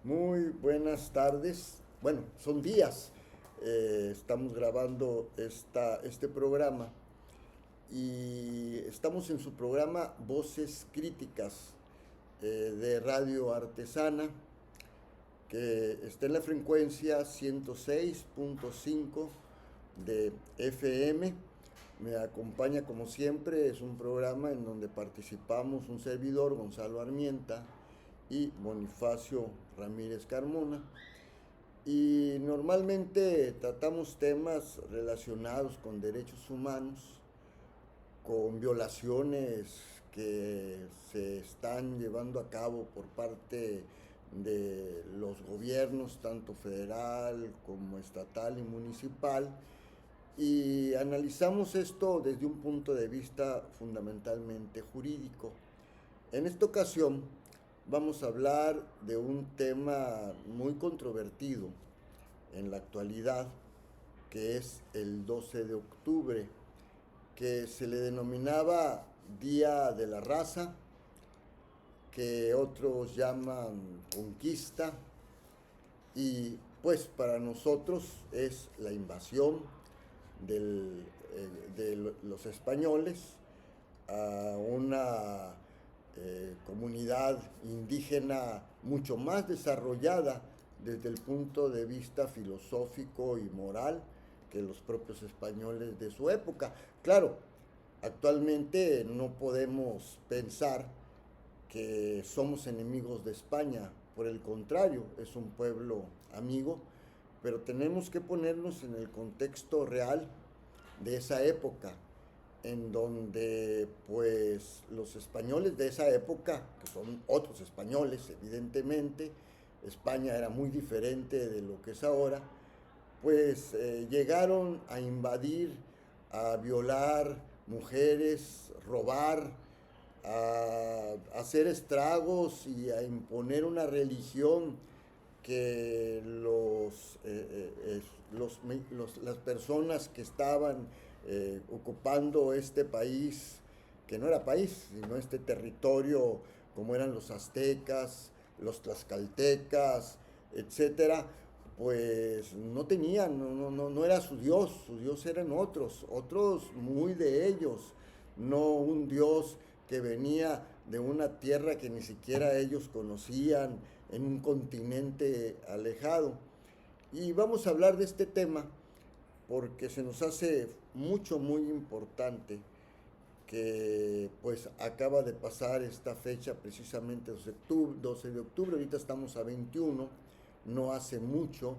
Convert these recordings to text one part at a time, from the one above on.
Muy buenas tardes. Bueno, son días. Estamos grabando este programa y estamos en su programa Voces Críticas de Radio Artesana, que está en la frecuencia 106.5 de FM. Me acompaña como siempre, es un programa en donde participamos un servidor, Gonzalo Armienta, y Bonifacio Ramírez Carmona. Y normalmente tratamos temas relacionados con derechos humanos, con violaciones que se están llevando a cabo por parte de los gobiernos, tanto federal como estatal y municipal, y analizamos esto desde un punto de vista fundamentalmente jurídico. En esta ocasión vamos a hablar de un tema muy controvertido en la actualidad, que es el 12 de octubre, que se le denominaba Día de la Raza, que otros llaman conquista, y pues para nosotros es la invasión de los españoles a una comunidad indígena mucho más desarrollada desde el punto de vista filosófico y moral que los propios españoles de su época. Claro, actualmente no podemos pensar que somos enemigos de España, por el contrario, es un pueblo amigo, pero tenemos que ponernos en el contexto real de esa época, en donde pues los españoles de esa época, que son otros españoles evidentemente, España era muy diferente de lo que es ahora, pues llegaron a invadir, a violar mujeres, robar, a hacer estragos y a imponer una religión que las personas que estaban ocupando este país, que no era país, sino este territorio, como eran los aztecas, los tlaxcaltecas, etcétera, pues no tenían, no era su Dios eran otros muy de ellos, no un Dios que venía de una tierra que ni siquiera ellos conocían, en un continente alejado. Y vamos a hablar de este tema porque se nos hace muy importante que pues acaba de pasar esta fecha precisamente 12 de octubre, ahorita estamos a 21, no hace mucho,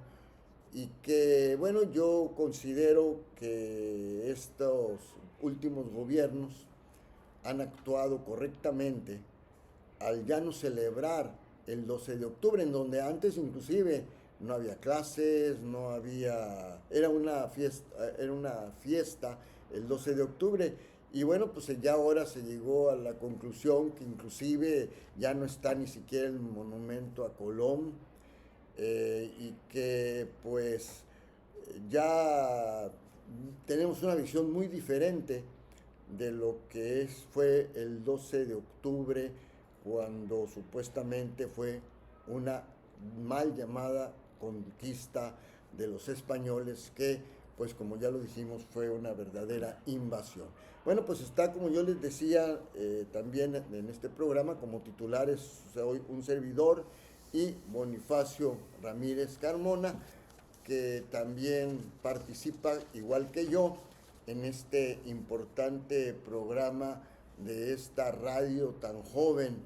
y que bueno, yo considero que estos últimos gobiernos han actuado correctamente al ya no celebrar el 12 de octubre, en donde antes inclusive no había clases, no había, era una fiesta el 12 de octubre. Y bueno, pues ya ahora se llegó a la conclusión que inclusive ya no está ni siquiera el monumento a Colón, y que pues ya tenemos una visión muy diferente de lo que fue el 12 de octubre, cuando supuestamente fue una mal llamada conquista de los españoles que, pues como ya lo dijimos, fue una verdadera invasión. Bueno, pues está, como yo les decía, también en este programa, como titulares, soy un servidor y Bonifacio Ramírez Carmona, que también participa, igual que yo, en este importante programa de esta radio tan joven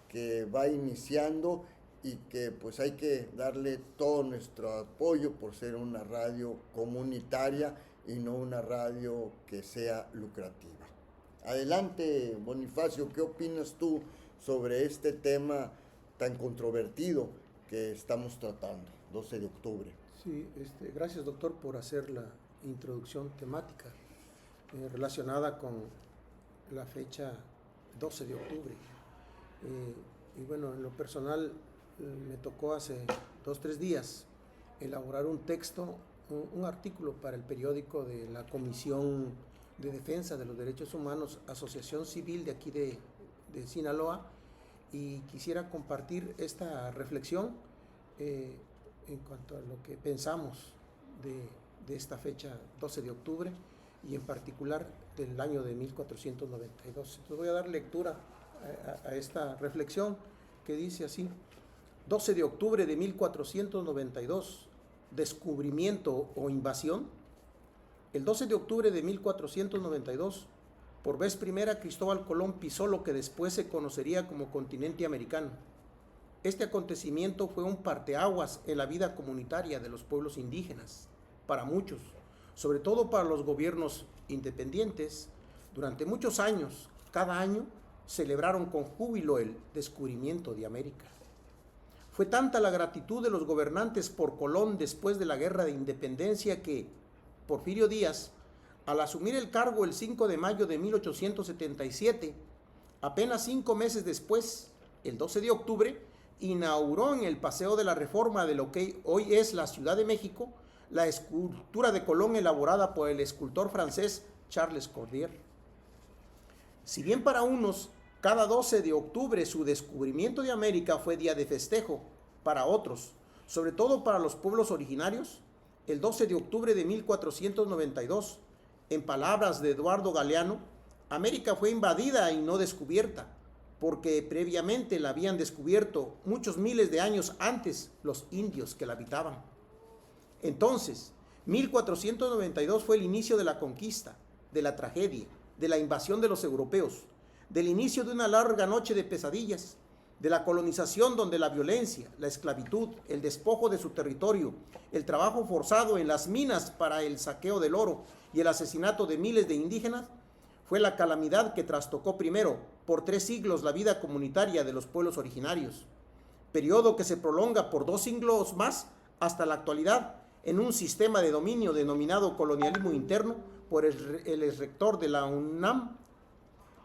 que va iniciando y que pues hay que darle todo nuestro apoyo por ser una radio comunitaria y no una radio que sea lucrativa. Adelante, Bonifacio, ¿qué opinas tú sobre este tema tan controvertido que estamos tratando, 12 de octubre? Sí, gracias doctor por hacer la introducción temática relacionada con la fecha 12 de octubre. Y bueno, en lo personal me tocó hace 2 o 3 días elaborar un texto, un artículo para el periódico de la Comisión de Defensa de los Derechos Humanos, Asociación Civil de aquí de Sinaloa, y quisiera compartir esta reflexión en cuanto a lo que pensamos de esta fecha 12 de octubre y en particular del año de 1492. Entonces voy a dar lectura a esta reflexión que dice así: 12 de octubre de 1492, descubrimiento o invasión. El 12 de octubre de 1492, por vez primera, Cristóbal Colón pisó lo que después se conocería como continente americano. Este acontecimiento fue un parteaguas en la vida comunitaria de los pueblos indígenas. Para muchos, sobre todo para los gobiernos independientes, durante muchos años, cada año, celebraron con júbilo el descubrimiento de América. Fue tanta la gratitud de los gobernantes por Colón después de la Guerra de Independencia que Porfirio Díaz, al asumir el cargo el 5 de mayo de 1877, apenas 5 meses después, el 12 de octubre, inauguró en el Paseo de la Reforma de lo que hoy es la Ciudad de México la escultura de Colón elaborada por el escultor francés Charles Cordier. Si bien para unos cada 12 de octubre su descubrimiento de América fue día de festejo, para otros, sobre todo para los pueblos originarios, el 12 de octubre de 1492, en palabras de Eduardo Galeano, América fue invadida y no descubierta, porque previamente la habían descubierto muchos miles de años antes los indios que la habitaban. Entonces, 1492 fue el inicio de la conquista, de la tragedia, de la invasión de los europeos, del inicio de una larga noche de pesadillas, de la colonización donde la violencia, la esclavitud, el despojo de su territorio, el trabajo forzado en las minas para el saqueo del oro y el asesinato de miles de indígenas, fue la calamidad que trastocó primero por 3 siglos la vida comunitaria de los pueblos originarios, periodo que se prolonga por 2 siglos más hasta la actualidad en un sistema de dominio denominado colonialismo interno por el exrector de la UNAM,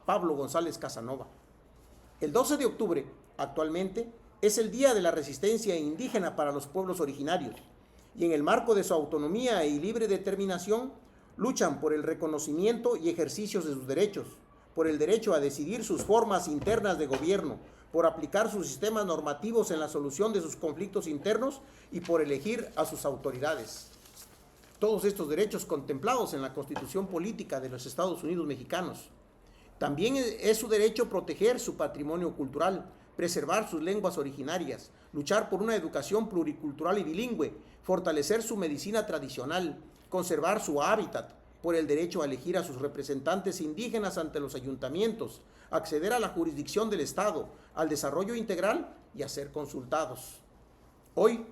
Pablo González Casanova. El 12 de octubre, actualmente, es el Día de la Resistencia Indígena para los pueblos originarios, y en el marco de su autonomía y libre determinación, luchan por el reconocimiento y ejercicio de sus derechos, por el derecho a decidir sus formas internas de gobierno, por aplicar sus sistemas normativos en la solución de sus conflictos internos y por elegir a sus autoridades. Todos estos derechos contemplados en la Constitución Política de los Estados Unidos Mexicanos. También es su derecho proteger su patrimonio cultural, preservar sus lenguas originarias, luchar por una educación pluricultural y bilingüe, fortalecer su medicina tradicional, conservar su hábitat, por el derecho a elegir a sus representantes indígenas ante los ayuntamientos, acceder a la jurisdicción del Estado, al desarrollo integral y a ser consultados. Hoy,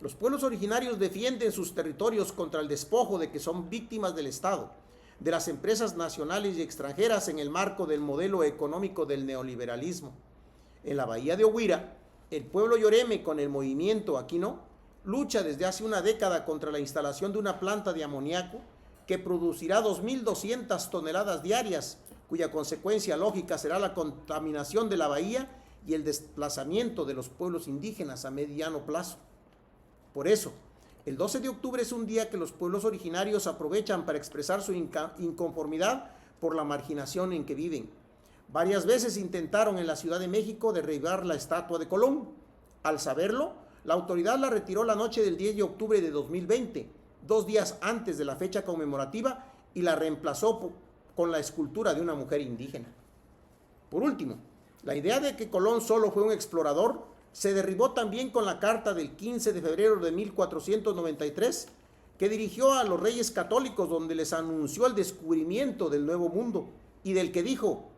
los pueblos originarios defienden sus territorios contra el despojo de que son víctimas del Estado, de las empresas nacionales y extranjeras en el marco del modelo económico del neoliberalismo. En la bahía de Oguira, el pueblo yoreme con el movimiento Aquí No lucha desde hace una década contra la instalación de una planta de amoníaco que producirá 2.200 toneladas diarias, cuya consecuencia lógica será la contaminación de la bahía y el desplazamiento de los pueblos indígenas a mediano plazo. Por eso, el 12 de octubre es un día que los pueblos originarios aprovechan para expresar su inconformidad por la marginación en que viven. Varias veces intentaron en la Ciudad de México derribar la estatua de Colón. Al saberlo, la autoridad la retiró la noche del 10 de octubre de 2020, 2 días antes de la fecha conmemorativa, y la reemplazó con la escultura de una mujer indígena. Por último, la idea de que Colón solo fue un explorador se derribó también con la carta del 15 de febrero de 1493 que dirigió a los reyes católicos, donde les anunció el descubrimiento del Nuevo Mundo y del que dijo: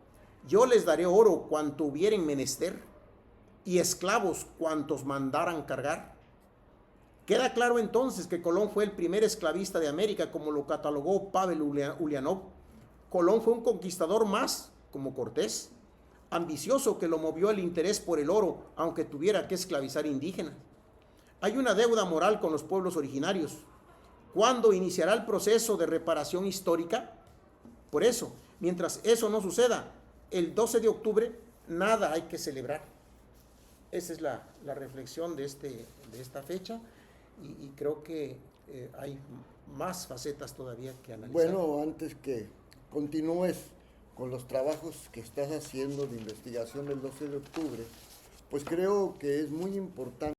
yo les daré oro cuanto hubieren menester y esclavos cuantos mandaran cargar. Queda claro entonces que Colón fue el primer esclavista de América, como lo catalogó Pavel Ulianov. Colón fue un conquistador más, como Cortés, ambicioso, que lo movió el interés por el oro, aunque tuviera que esclavizar indígenas. Hay una deuda moral con los pueblos originarios. ¿Cuándo iniciará el proceso de reparación histórica? Por eso, mientras eso no suceda, el 12 de octubre nada hay que celebrar. Esa es la reflexión de esta fecha, y creo que hay más facetas todavía que analizar. Bueno, antes que continúes con los trabajos que estás haciendo de investigación del 12 de octubre, pues creo que es muy importante